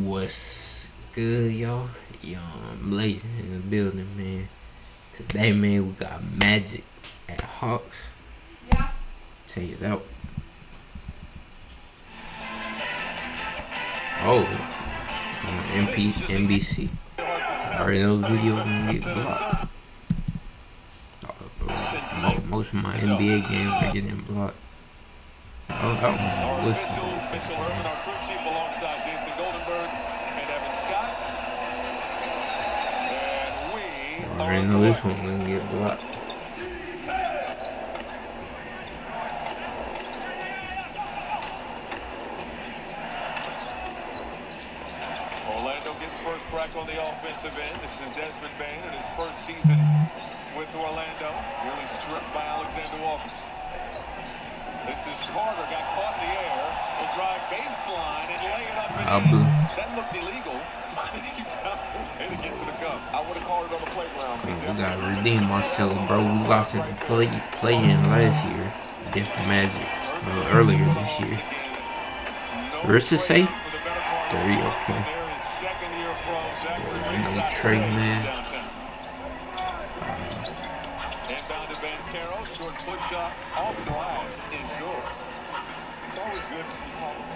What's good, y'all? I'm Blazing in the building, man. Today, man, we got Magic at HAWKS. Yeah. Check it out. Oh, NBC. I already know the video gonna get blocked. Most of my NBA games are getting blocked. Oh, what's I already know this one gonna get blocked. Orlando getting first crack on the offensive end. This is Desmond Bain in his first season with Orlando. Nearly stripped by Alexander Walker. This is Carter, got caught in the air. Will drive baseline and lay it up and in. That looked illegal. He found a way to get to the cup. I would have called it on the playground. We gotta redeem Marcelo, bro. We lost it to play-in last year against the Magic. Earlier this year. Where's the safe? 3, okay. No trade, man. Inbound to Bancaro, short push shot off glass is good. It's always good to see Hawks.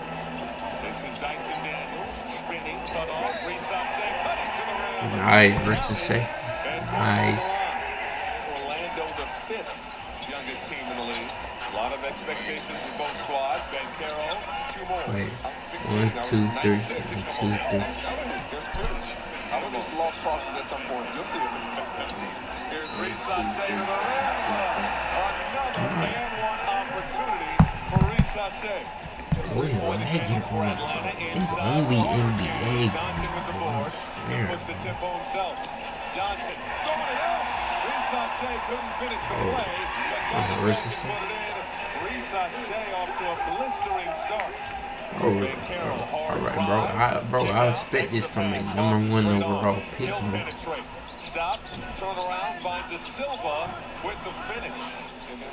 This is Dyson Daniels spinning, cut off, reset, cutting to the rim. Nice, versus safe. Nice. Orlando, the 5th youngest team in the league. A lot of expectations for both squads. Bancaro, 2 more. Wait, 1, 2, 3, 1, 2, 3. I would just lost crosses at some point. You'll see it. Here's Reset saving the rim. Another and 1 opportunity for Reset save. What is lagging for me? It's only NBA. Johnson with the board. Puts the tempo himself. Johnson throwing it up. Reset save couldn't finish the play. Where's the save? Reset save off to a blistering start. Alright, bro. I expect this from a #1 overall pick, man. Stop, turn around, find De Silva with the finish.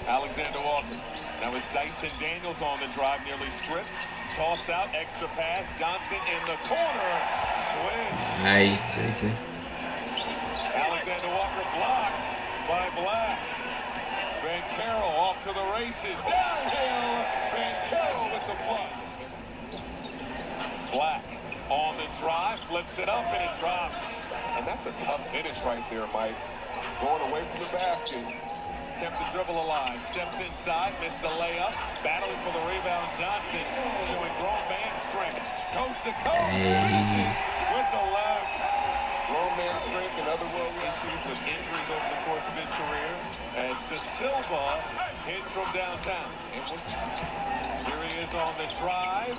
Alexander Walker. Now it's Dyson Daniels on the drive, nearly stripped. Toss out, extra pass. Johnson in the corner. Switch. Nice, JJ. Alexander Walker blocked by Black. Bancaro off to the races. Downhill. Bancaro with the flush. Black on the drive, flips it up, and it drops. And that's a tough finish right there, Mike. Going away from the basket. Kept the dribble alive. Steps inside, missed the layup. Battling for the rebound, Johnson. Showing grown man strength. Coast to coast. With the left. Grown man strength and other world issues with injuries over the course of his career. As De Silva hits from downtown. Here he is on the drive.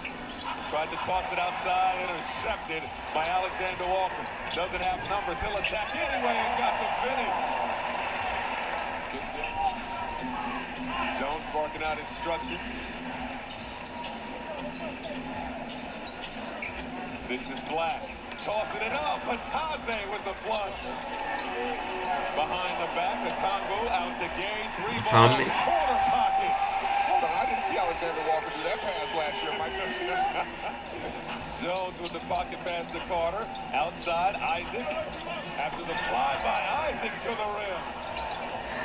Tried to toss it outside, intercepted by Alexander Walker. Doesn't have numbers, he'll attack anyway and got the finish. Jones barking out instructions. This is Black. Tossing it up, Pataze with the flush. Behind the back, the Congo out to Gage. Rebound, corner pocket. I didn't see Alexander Walker do that pass last year, Mike. Jones with the pocket pass to Carter. Outside, Isaac. After the fly by Isaac to the rim.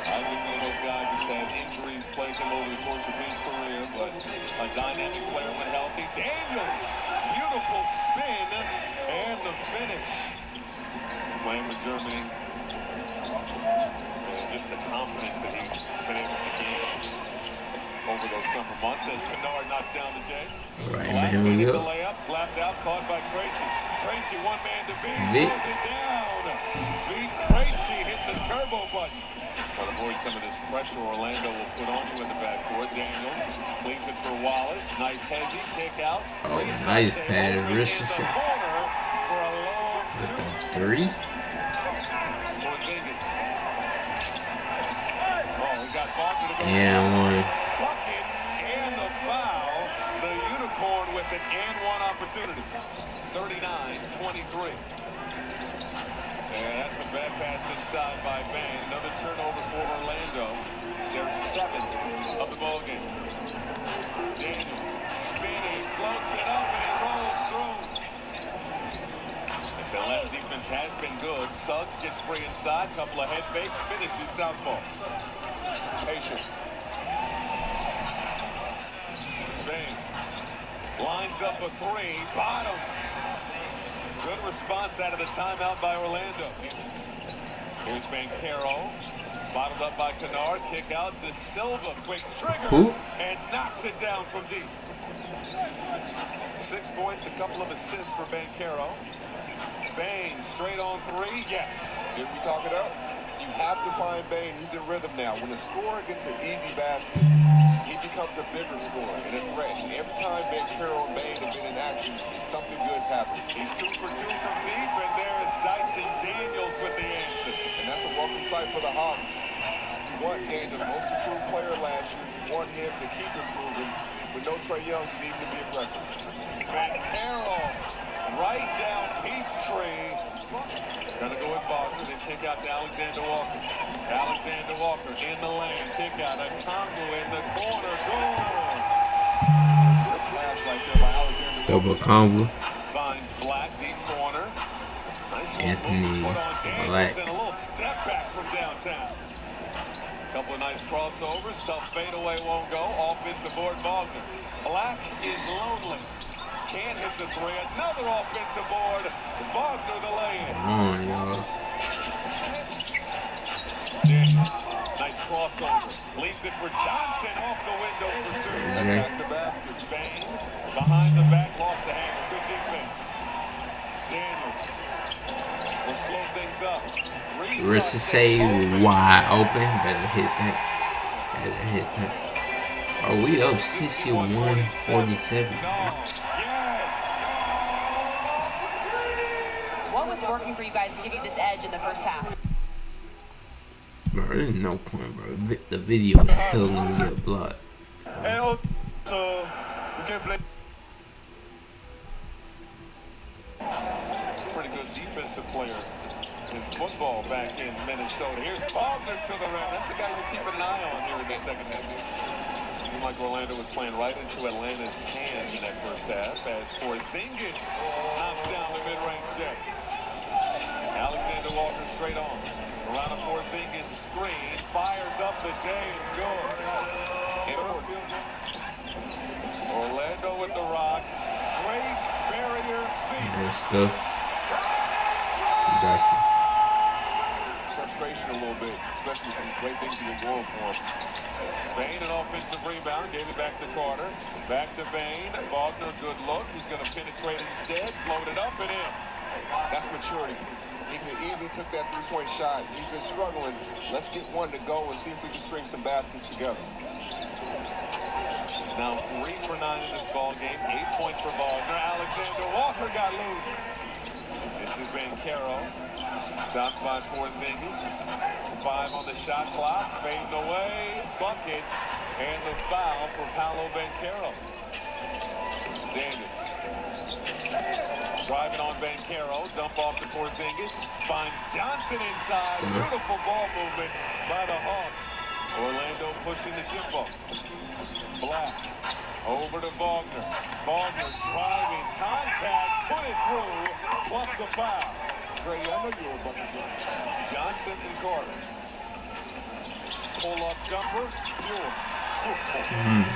Isaac, one of those guys who's had injuries playing him over the course of his career, but a dynamic player when healthy. Daniels, beautiful spin, and the finish. Playing with Germany. And just the confidence that he's been able to gain over those summer months as Kennard knocks down the J. Right, man, we go. The layup, slapped out, caught by Krejci. Krejci, one man to beat, throws it down. Beat Krejci, hit the turbo button. Try to avoid some of this pressure Orlando will put onto in the backcourt. Daniels leaves it for Wallace. Nice hezzy, kick out. Oh, nice pass. Wrist for a long with the 3. Oh, he got Barker to go. And 1. And the foul. The Unicorn with an and 1 opportunity. 39-23. And that's a bad pass inside by Bain. Another turnover for Orlando. They're 7th of the ballgame. Daniels spinning, floats it up, and it rolls through. That defense has been good. Suggs gets free inside. Couple of head fakes. Finishes southpaw. Patience. Bain lines up a three. Bottoms. Good response out of the timeout by Orlando. Here's Banchero. Bottled up by Kennard. Kick out to Silva. Quick trigger. And knocks it down from deep. 6 points, a couple of assists for Banchero. Bain straight on three. Yes. Did we talk it up? You have to find Bain. He's in rhythm now. When the scorer gets an easy basket, he becomes a bigger scorer and a threat. And every time Banchero and Bain have been in action, something good's happened. He's 2 for 2 from deep, and there is Dyson Daniels with the answer. And that's a welcome sight for the Hawks. You want Daniels, most improved player last year. You want him to keep improving. With no Trae Young, you need him to be aggressive. Banchero right down Peachtree. Gonna go with Wagner, then kick out to Alexander Walker. Alexander Walker in the lane, kick out a Congo in the corner, goal. Good flash right there by Alexander. Stubble combo. Finds Black deep corner. Nice Anthony put on Daniels Black. and a little step back from downtown. Couple of nice crossovers. Tough fadeaway won't go. Offensive board, Wagner. Black is lonely. Can't hit the three. Another offensive board. Wagner the lane. Come on, y'all. Daniels. Nice crossover. Leaves it for Johnson off the window for two. Attack the basket. Bain behind the back. Lost the hammer. Good defense. Daniels will slow things up. Rich to say wide open. Better hit that. Better hit that. Are we up 61-47? What was working for you guys to give you this edge in the first half? Bro, there's no point, bro. The video is still gonna get blocked. And also, we can play. Pretty good defensive player in football back in Minnesota. Here's Wagner to the rim. That's the guy you're keeping an eye on here in the second half. Seemed like Orlando was playing right into Atlanta's hands in that first half as Porzingis knocks down the mid-range check. Alexander Walker straight on. Around a Porzingis screen. Fires up the James. Good. Orlando with the rock. Great barrier feat. There's stuff. Gotcha. Frustration a little bit, especially with the great things you've been going for him. Bain, an offensive rebound, gave it back to Carter. Back to Bain. Wagner, good look. He's going to penetrate instead. Float it up and in. That's maturity. He could easily took that three-point shot. He's been struggling. Let's get one to go and see if we can string some baskets together. It's now 3 for 9 in this ball game. 8 points for Wagner. Alexander Walker got loose. This is Banchero. Stopped by Porzingis. 5 on the shot clock. Fading away. Bucket. And the foul for Paolo Banchero. Daniels. Driving on Banchero. Dump off to Porzingis. Finds Johnson inside. Beautiful ball movement by the Hawks. Orlando pushing the tempo. Black. Over to Wagner. Wagner driving. Contact. Put it through. Plus the foul. Trey, I know you were about to do it. Johnson and Carter. Pull-up jumper. Pure.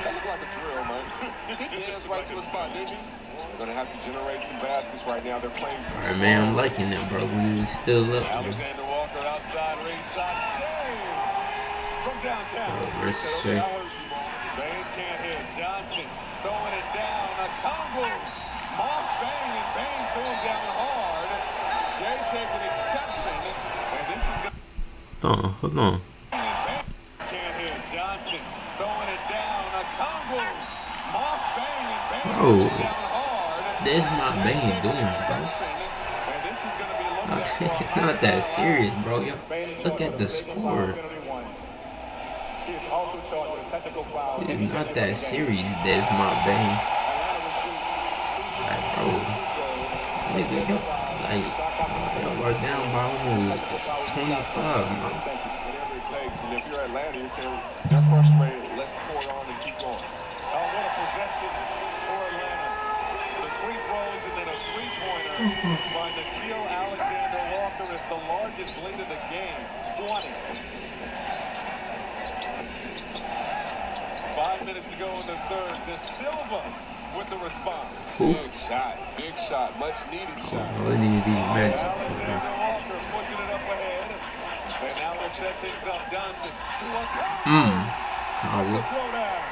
That looked like a drill, man. He danced right to the spot, didn't he? They're going to have to generate some baskets right now. They're playing too Alright, man, I'm liking it, bro. We still up, bro. Alexander Walker outside, ringside. Save from downtown. Respect. Bain can't hit. Johnson throwing it down. A combo. Moss Bain, and Bain throwing down hard. Jay taking exception. And this is going to... Hold on. Can't hit. Johnson throwing it down. A combo. Moss Bain, and Bain Bro, throwing down hard. that's not Bain doing, bro. And this is going to be looked at. It's not that serious, bro. Yo, look at the score. He is also charged with a technical foul. It's not that serious. That's my Bain. Like, bro, nigga, yo, like, y'all are down by almost 25, man. Whatever it takes. And if you're Atlanta, you're saying they're frustrated. Let's pour it on and keep going. Oh, what a possession for Atlanta. The free throws and then a three-pointer by Nikhil Alexander. with the largest lead of the game, 20. 5 minutes to go in the third. De Silva with the response. Big shot, big shot, much needed shot. Oh, we need these magic. Alexander Walker pushing it up ahead. And now we'll set things up. Johnson to a Call throwdown.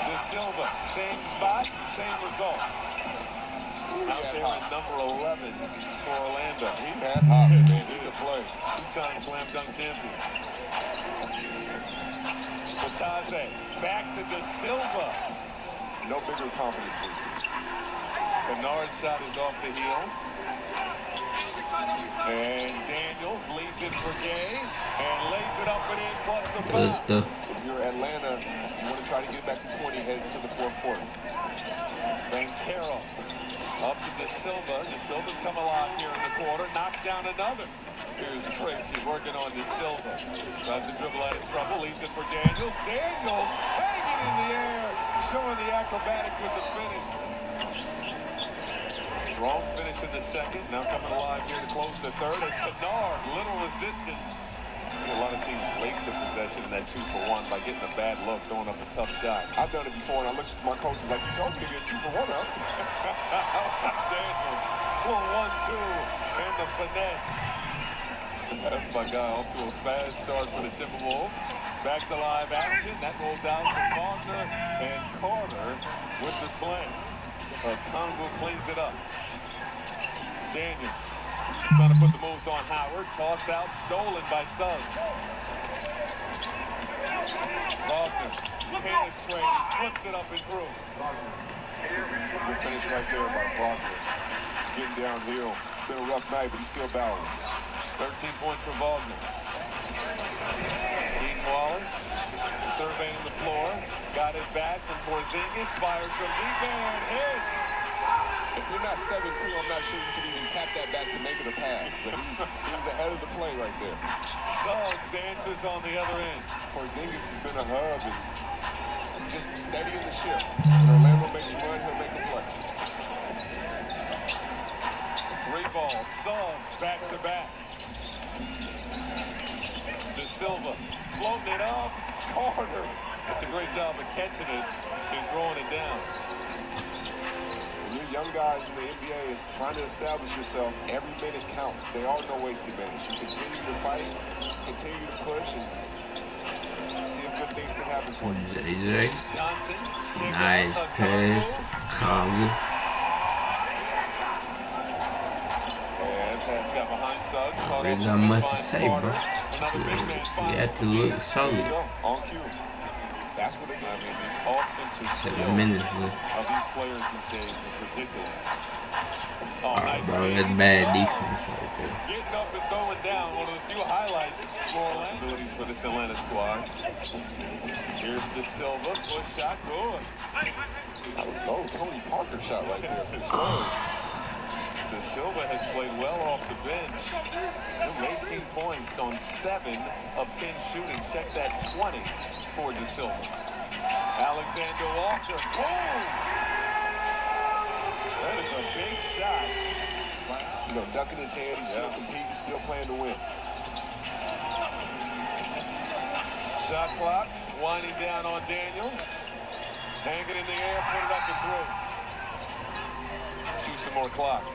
De Silva, same spot, same result. Out there at number 11 for Orlando. He had HAWKS, man. He could play. Two-time slam dunk champion. Bataze back to De Silva. No bigger confidence booster. Bernard's shot is off the heel. And Daniels leaves it for Gay and lays it up and in plus the Good foul. stuff. If you're Atlanta, you want to try to get back to 20 heading to the fourth quarter. Van Carroll up to De Silva. De Silva's come alive here in the quarter. Knocks down another. Here's Tracy working on De Silva. Tries to dribble out of trouble. Leaves it for Daniels. Daniels hanging in the air. Showing the acrobatics with the finish. Strong finish in the second. Now coming alive here to close the third as Kennard, little resistance. See a lot of teams waste their possession in that 2-for-1 by getting a bad look, throwing up a tough shot. I've done it before, and I looked at my coach and was like, you told me to get 2-for-1, huh? Daniels, full 1-2, and the finesse. That's my guy off to a fast start for the Timberwolves. Back to live action. That rolls out to Wagner and Carter with the slam. Congo cleans it up. Daniels trying to put the moves on Howard. Toss out, stolen by Suggs. Wagner penetrating, flips it up and through. Good finish right there by Wagner. Getting downhill. It's been a rough night, but he's still battling. 13 points for Wagner. Dean Wallace surveying the floor. Got it back from Porzingis. Fires from deep and hits. If you're not 7-2, I'm not sure you can even tap that back to make it a pass. But he was ahead of the play right there. Suggs answers on the other end. Porzingis has been a hub and just steadying the ship. When Orlando makes a run, he'll make a play. 3 balls. Suggs back to back. De Silva floating it up. Carter. That's a great job of catching it and throwing it down. When you're young guys in the NBA is trying to establish yourself, every minute counts. There are no wasted minutes. You continue to fight, continue to push, and see if good things can happen for you. JJ. Johnson. Nice pass. Congo. And pass got behind Suggs. Caught Ain't up got to much to find say, bro. Carter. Another big man We had to look solid. There you go, on cue. That's what they I got. mean, the offensive 7 skill minutes left. of these players these days is ridiculous. Oh, Alright, nice bro. save. That's bad defense right there. Getting up and throwing down. One of the few highlights for Orlando for this Atlanta squad. Here's De Silva. Push shot. Good. Oh, Tony Parker shot right there. De Silva has played well off the bench. 18 points on 7 of 10 shooting. Check that 20 for De Silva. Alexander Walker. Boom! That is a big shot. You know, ducking his head, he's still competing, still playing to win. Shot clock winding down on Daniels. Hang it in the air, put it up and through. Do some more clock.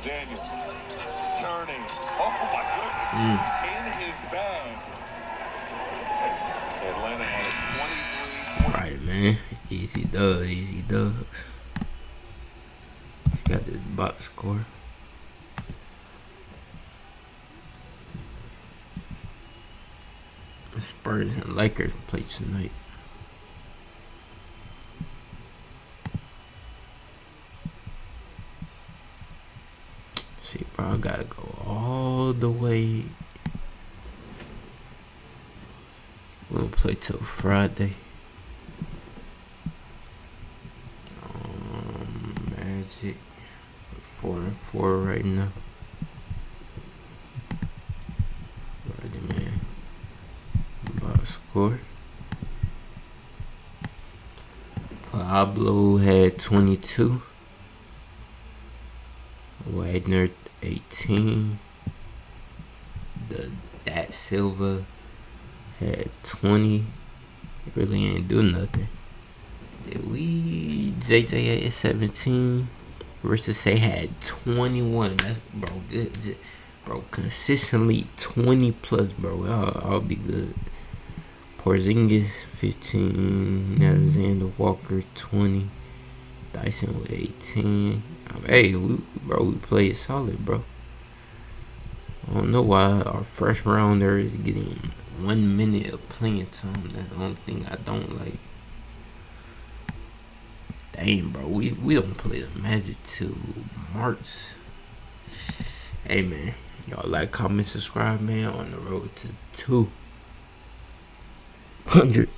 Daniels turning. Oh my goodness. In his bag. Atlanta had a 23 point. Right, man. Easy does, easy does. Got this box score. The Spurs and Lakers play tonight. See, bro, I gotta go all the way. We'll play till Friday. Magic 4-4 right now. Ready, man. Box score. Pablo had 22. Wagner 18. That Silva had 20. Really ain't do nothing. Did we? JJ at 17. Versus say had 21. That's bro, consistently 20 plus, bro. I'll be good. Porzingis 15. Alexander Walker 20. Dyson with 18. Hey, we played solid, bro. I don't know why our first rounder is getting 1 minute of playing time. That's the only thing I don't like. Dang, bro, we don't play the Magic till March. Hey, man, y'all like, comment, subscribe, man. On the road to 200.